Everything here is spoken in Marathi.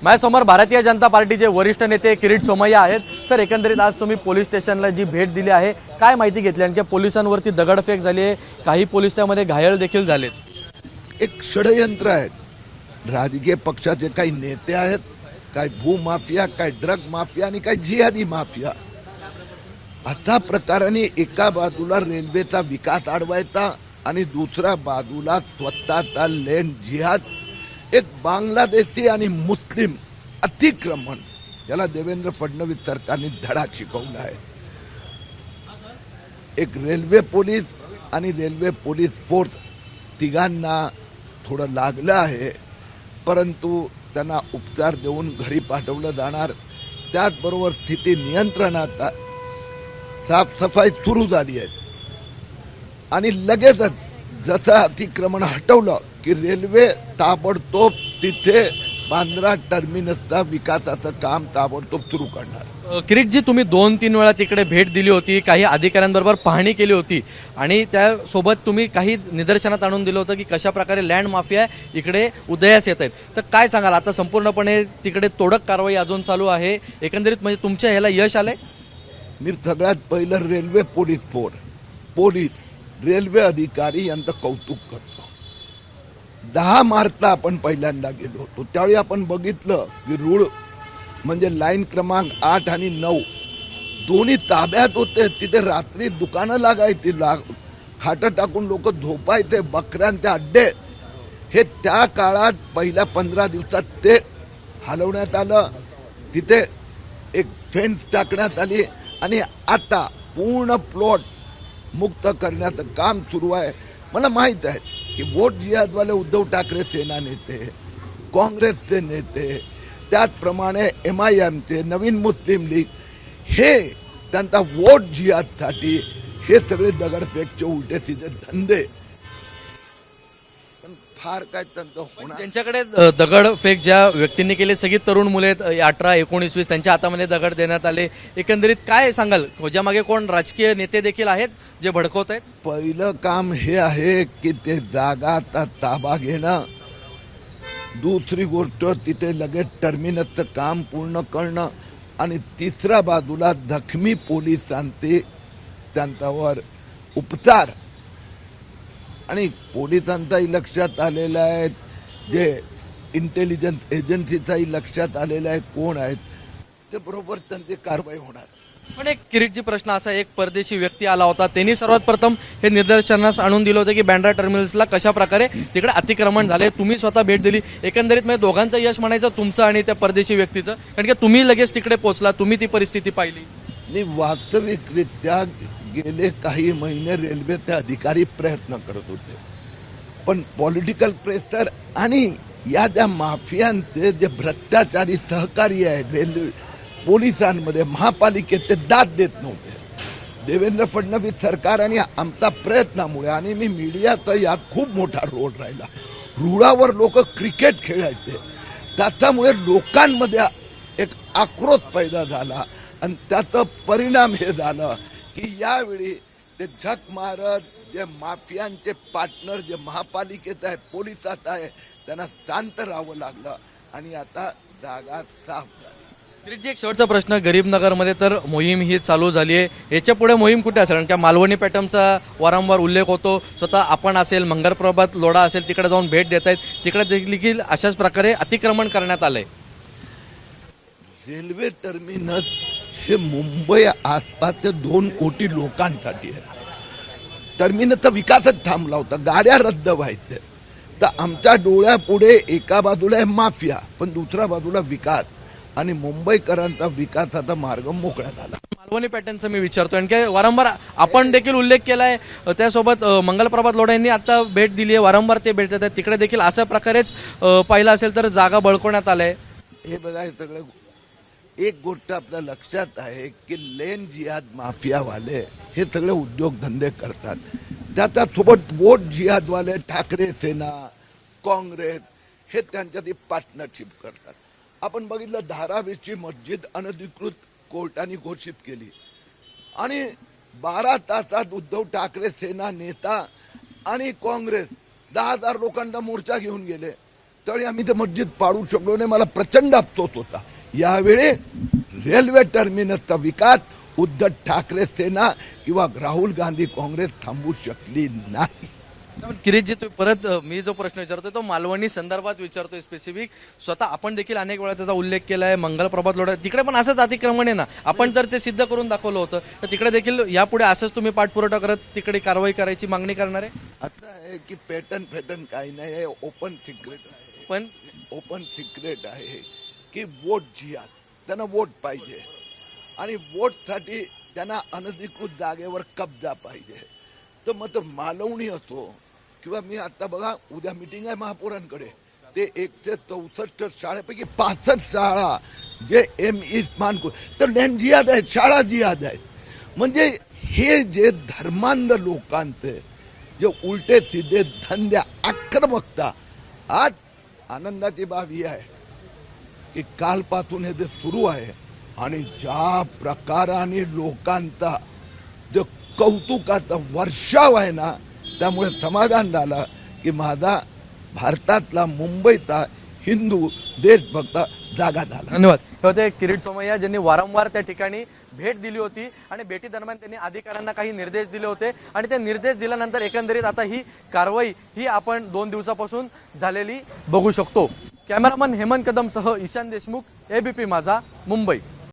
माझ्यासमोर भारतीय जनता पार्टीचे वरिष्ठ नेते किरीट सोमय्या आहेत। सर, एकंदरीत आज तुम्ही पोलीस स्टेशनला जी भेट दिली आहे, काय माहिती घेतली आणि पोलिसांवरती दगडफेक झाली आहे, काही पोलीस त्यामध्ये घायल देखील झालेत। एक षडयंत्र आहे। राजकीय पक्षाचे काही नेते आहेत, काही भूमाफिया, काही ड्रग माफिया आणि काही जिहादी माफिया। अशा प्रकाराने एका बाजूला रेल्वेचा विकास अडवायचा आणि दुसऱ्या बाजूला स्वतःचा लँड जिहाद, एक बांगलादेशी आणि मुस्लिम अतिक्रमण, ज्याला देवेंद्र फडणवीस सरकारने धडा शिकवला आहे। एक रेल्वे पोलीस आणि रेल्वे पोलीस फोर्स तिघांना थोडं लागलं आहे, परंतु त्यांना उपचार देऊन घरी पाठवलं जाणार। त्याचबरोबर स्थिती नियंत्रणात, साफसफाई सुरू झाली आहे आणि लगेचच जसं अतिक्रमण हटवलं की रेल्वे ताबडतोब तिथे बांद्रा टर्मिनसचा विकासाचं काम ताबडतोब सुरू करणार। किरीटजी, तुम्ही 2-3 वेळा तिकडे भेट दिली होती, काही अधिकाऱ्यांबरोबर पाहणी केली होती आणि त्यासोबत तुम्ही काही निदर्शनात आणून दिलं होतं की कशा प्रकारे लँड माफिया इकडे उदयास येत आहेत। तर काय सांगाल, आता संपूर्णपणे तिकडे तोडक कारवाई अजून चालू आहे, एकंदरीत म्हणजे तुमच्या ह्याला यश आलंय? मी सगळ्यात पहिलं railway police force, police, railway अधिकारी यांचं कौतुक करतो। 10 मार्चला आपण पहिल्यांदा गेलो होतो, त्यावेळी आपण बघितलं की रूळ म्हणजे लाईन क्रमांक 8 आणि 9 दोन्ही ताब्यात होते। तिथे रात्री दुकानं लागायची, खाटं टाकून लोक झोपायचे, बकऱ्यांचे अड्डे। हे त्या काळात पहिल्या 15 दिवसात ते हलवण्यात आलं, तिथे एक फेन्स टाकण्यात आली आणि आता पूर्ण प्लॉट मुक्त करण्याचं काम सुरू आहे। मला माहित आहे की वोट जिहादवाले उद्धव ठाकरे सेना नेते, काँग्रेसचे नेते, त्याचप्रमाणे MIMचे, नवीन मुस्लिम लीग, हे त्यांचा वोट जिहादसाठी हे सगळे दगडफेकचे उलटे सीधे धंदे, पण फार काय त्यांचं होणार। त्यांच्याकडे दगडफेक ज्या व्यक्तींनी केली, सगळी तरुण मुले आहेत, 18, 19, 20, त्यांच्या हातामध्ये दगड देण्यात आले। एकंदरीत काय सांगाल, ज्यामागे कोण राजकीय नेते देखील आहेत जे भडकवत आहेत? पहिलं काम हे आहे की ते जागाचा ताबा घेणं, दुसरी गोष्ट तिथे लगेच टर्मिनसचं काम पूर्ण करणं आणि तिसऱ्या बाजूला जखमी पोलिसांचे त्यांच्यावर उपचार। आणि पोलिसांचाही लक्षात आलेलं आहे, जे इंटेलिजन्स एजन्सीचाही लक्षात आलेलं आहे कोण आहेत ते, बरोबर त्यांची कारवाई होणार। पण एक किरीटची प्रश्न असा, एक परदेशी व्यक्ती आला होता, त्यांनी सर्वात प्रथम हे निदर्शनास आणून दिलं होतं की बँड्रा टर्मिनल्सला कशा प्रकारे तिकडे अतिक्रमण झाले। तुम्ही स्वतः भेट दिली, एकंदरीत म्हणजे दोघांचं यश म्हणायचं तुमचं आणि त्या परदेशी व्यक्तीचं, कारण की तुम्ही लगेच तिकडे पोहोचला, तुम्ही ती परिस्थिती पाहिली। आणि वास्तविकरित्या गेले काही महिने रेल्वेचे अधिकारी प्रयत्न करत होते, पण पॉलिटिकल प्रेशर आणि या ज्या माफियांचे जे भ्रष्टाचारी सहकारी आहेत रेल्वे पोलिसांमध्ये, महापालिकेत, ते दाद देत नव्हते। देवेंद्र फडणवीस सरकार आणि आमचा प्रयत्नामुळे, आणि मी मीडियाचा यात खूप मोठा रोल राहिला, रुळावर लोक क्रिकेट खेळायचे, त्याच्यामुळे लोकांमध्ये एक आक्रोश पैदा झाला आणि त्याचा परिणाम हे झालं की यावेळी ते झक मारत जे माफियांचे पार्टनर जे महापालिकेत आहे, पोलिसात आहे, त्यांना शांत राहावं लागलं आणि आता जागा साफ झाली। किरीटजी, एक शेवटचा प्रश्न, गरीबनगरमध्ये तर मोहीम ही चालू झाली आहे, याच्या पुढे मोहीम कुठे असेल? कारण की मालवणी पॅटर्नचा वारंवार उल्लेख होतो, स्वतः आपण असेल, मंगलप्रभात लोढा असेल, तिकडे जाऊन भेट देत आहेत, तिकडे देखील अशाच प्रकारे अतिक्रमण करण्यात आलंय। रेल्वे टर्मिनस हे मुंबई आसपासच्या 2 कोटी लोकांसाठी आहे। टर्मिनसचा विकासच थांबला होता, गाड्या रद्द व्हायच्या, तर आमच्या डोळ्यापुढे एका बाजूला आहे माफिया, पण दुसऱ्या बाजूला विकास, आणि मुंबईकरांचा विकासाचा मार्ग मोकळा झाला। मालवणी पॅटर्नचा मी विचारतो, आणि काय वारंवार आपण देखील उल्लेख केलाय, त्यासोबत मंगलप्रभात लोढा यांनी आता भेट दिली आहे, वारंवार ते भेट देतात, तिकडे देखील अशा प्रकारेच पाहिलं असेल तर जागा बळकवण्यात आलंय। हे बघा, हे सगळं एक गोष्ट आपल्या लक्षात आहे की लेन जिहाद माफियावाले हे सगळे उद्योगधंदे करतात, त्याच्यासोबत वोट जिहादवाले ठाकरे सेना, काँग्रेस हे त्यांच्यात पार्टनरशिप करतात। आपण बघितलं, धारावीची मस्जिद अनधिकृत कोर्टाने घोषित केली आणि 12 तासात उद्धव ठाकरे सेना नेता आणि काँग्रेस 10,000 लोकांचा मोर्चा घेऊन गेले त्यावेळी आम्ही ते मस्जिद पाडू शकलो नाही. मला प्रचंड अफसोस होता. यावेळी रेल्वे टर्मिनसचा विकास उद्धव ठाकरे सेना किंवा राहुल गांधी काँग्रेस थांबवू शकली नाही. किरीटजी तुम्ही परत मी जो प्रश्न विचारतोय तो मालवणी संदर्भात विचारतोय स्पेसिफिक. स्वतः आपण देखील अनेक वेळा त्याचा उल्लेख केलाय. मंगल प्रभात लोढा तिकडे पण असंच अतिक्रमण आहे ना. आपण तर ते सिद्ध करून दाखवलं होतं. तर तिकडे देखील यापुढे असंच तुम्ही पाठपुरावा करत तिकडे कारवाई करायची मागणी करणार आहे. आता आहे की पॅटर्न काही नाही आहे. ओपन सिक्रेट आहे. पण ओपन सिक्रेट आहे की वोट जिहाद, त्यांना वोट पाहिजे आणि वोटसाठी त्यांना अनधिकृत जागेवर कब्जा पाहिजे. तर मग तो मालवणी असो किंवा मी आता बघा उद्या मिटिंग आहे महापौरांकडे, ते 164 शाळेपैकी 65 शाळा जे इस्मान तर लँड जिहाद आहेत, शाळा जिहाद आहेत. म्हणजे हे जे धर्मांध लोकांचे जे उलटे सिद्धे धंदे आक्रमकता, आज आनंदाची बाब ही आहे की कालपासून हे जे सुरू आहे आणि ज्या प्रकाराने लोकांचा जो कौतुकाचा वर्षाव आहे ना, त्यामुळे समाधान झालं की माझा भारतातला मुंबईचा हिंदू देशभक्त जागा झाला. धन्यवाद. हे होते किरीट सोमय्या ज्यांनी वारंवार त्या ठिकाणी भेट दिली होती आणि भेटी दरम्यान त्यांनी अधिकाऱ्यांना काही निर्देश दिले होते आणि ते निर्देश दिल्यानंतर एकंदरीत आता ही कारवाई ही आपण 2 दिवसापासून झालेली बघू शकतो. कॅमेरामन हेमंत कदमसह ईशान देशमुख, एबीपी माझा, मुंबई.